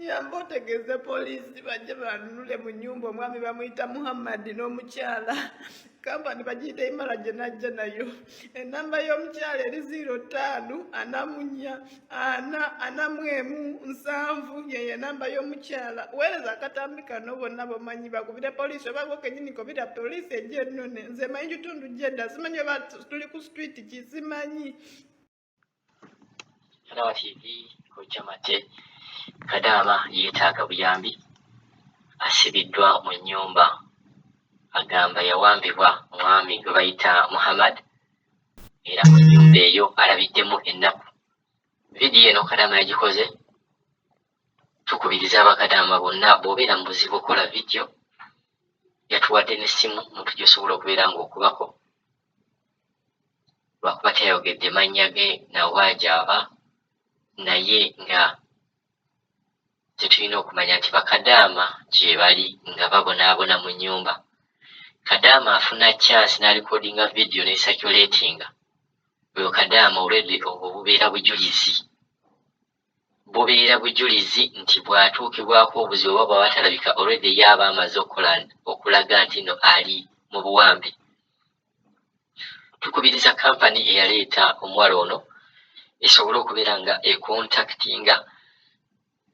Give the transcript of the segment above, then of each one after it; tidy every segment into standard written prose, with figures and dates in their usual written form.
Yambotegeze polisi bajje banunule mu nyumba omwami bamuyita Muhammad n'omukyala. Kampani bagiyita Imara gye najja nayo. Enamba y'omukyala eri 05-441-7 yeye namba y'omukyala. Weereza akatambi kano bonna bomanyi bakubire polisi oba gwe kennyini kobira polisi ejja ennone. Nze manyi kitundu gyedda simanyi oba tuli ku street kisimanyi. Kalawa TV kojja mate Kadaama yeetaaga buyambi, asibiddwa mu nnyumba, agamba yawambibwa mwami gwe bayita Muhammad era mu nnyumba eyo alabiddemu ennaku. Vidiyo eno Kadaama yagikoze, tukubiriza abakadaama bonna bw'obeera mu buzibu okola vidiyo, yatuwadde n'essimu muntu gy'osobola okubeera ng'okubako, lwakuba teyayogedde mannya ge nawaajaba naye nga tetulina okumanya nti bakadaama gye bali nga babonaabona mu nnyumba. Kadaama afuna chance n'alikodinga vidiyo n'esaculatinga. Oyo Kadaama olwedde obwo bubeera bujulizi nti bw'atuukibwako obuzibu oba bw'aba talabika olwedde yaaba amaze okulaga nti no ali mu buwambe. Tukubiriza kampani eyaleeta omuwala ono esobole okubeera nga ekontaktinga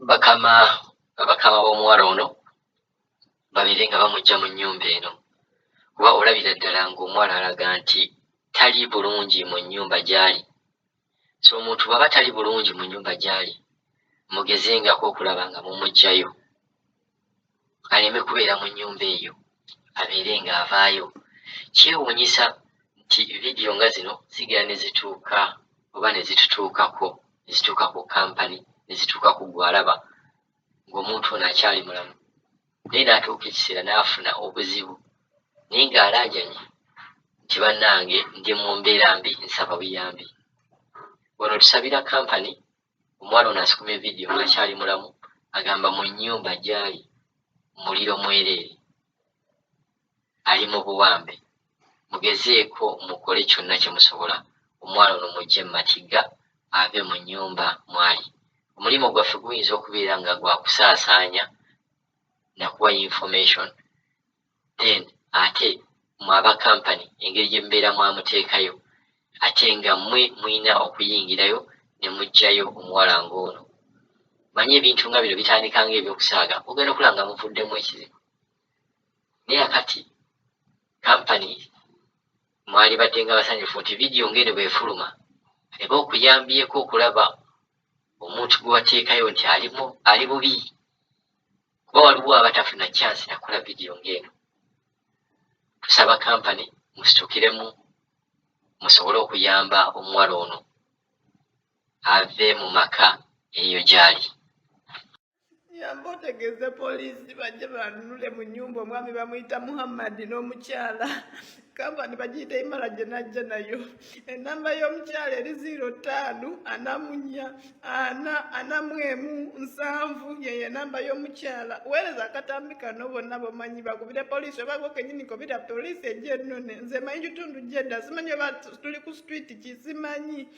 bakama b'omuwala ono babeere nga bamugya mu nnyumba eno, kuba olabira ddala ng'omuwala alaga nti tali bulungi mu nnyumba gy'ali. So omuntu bw'aba tali bulungi mu nnyumba gy'ali, mugezengako okulaba nga mumuggyayo, aleme kubeera mu nnyumba eyo, abeere ng'avaayo. Kyewuunyisa nti vidiyo nga zino zigera ne zituuka oba ne zitutuukako, ne zituuka ku kampani, ne zituuka ku gwalaba ng'omuntu ono akyali mulamu, naye n'atuuka ekiseera n'afuna obuzibu naye ng'alaajanye nti bannange ndi mu mbeera mbi, nsaba buyambi. Wano tusabira kampani, omuwala ono asikumye vidiyo ng'akyali mulamu, agamba mu nnyumba gy'ali muliro mwereere, ali mu buwambe. Mugezeeko mukole kyonna kye musobola, omuwala ono mujje mu matigga ave mu nnyumba mwali. Omulimu gwaffe guyinza okubeera nga gwa kusaasaanya na kuwa information, then ate mwaba kampani engeri gye mubeera mwamuteekayo, ate nga mmwe mulina okuyingirayo ne muggyayo omuwala ng'ono. Manye ebintu nga bino bitandika ng'ebyokusaaga, ogenda okulaba nga muvuddemu ekizibu. Naye akati kampani mwali badde nga basanyufu nti vidiyo ng'eno bw'efuluma eba okuyambyeko okulaba omuntu gwe wateekayo nti ali bubi, kuba waliwo abatafuna chance nakola vidiyo ng'eno. Tusaba kampani musitukiremu, musobole okuyamba omuwala ono ave mu maka eyo gy'ali. Yambotegeze polisi bajje banunule mu nyumba omwami bamuyita Muhammad n'omukyala. Kampani bagiyita Imara gye najja nayo. Enamba y'omukyala eri 05-441-7 yeye namba y'omukyala. Weereza akatambi kano bonna bomanyi bakubire polisi oba gwe kennyini kobira polisi ejja ennone. Nze manyi kitundu gyedda simanyi oba tuli ku street kisimanyi.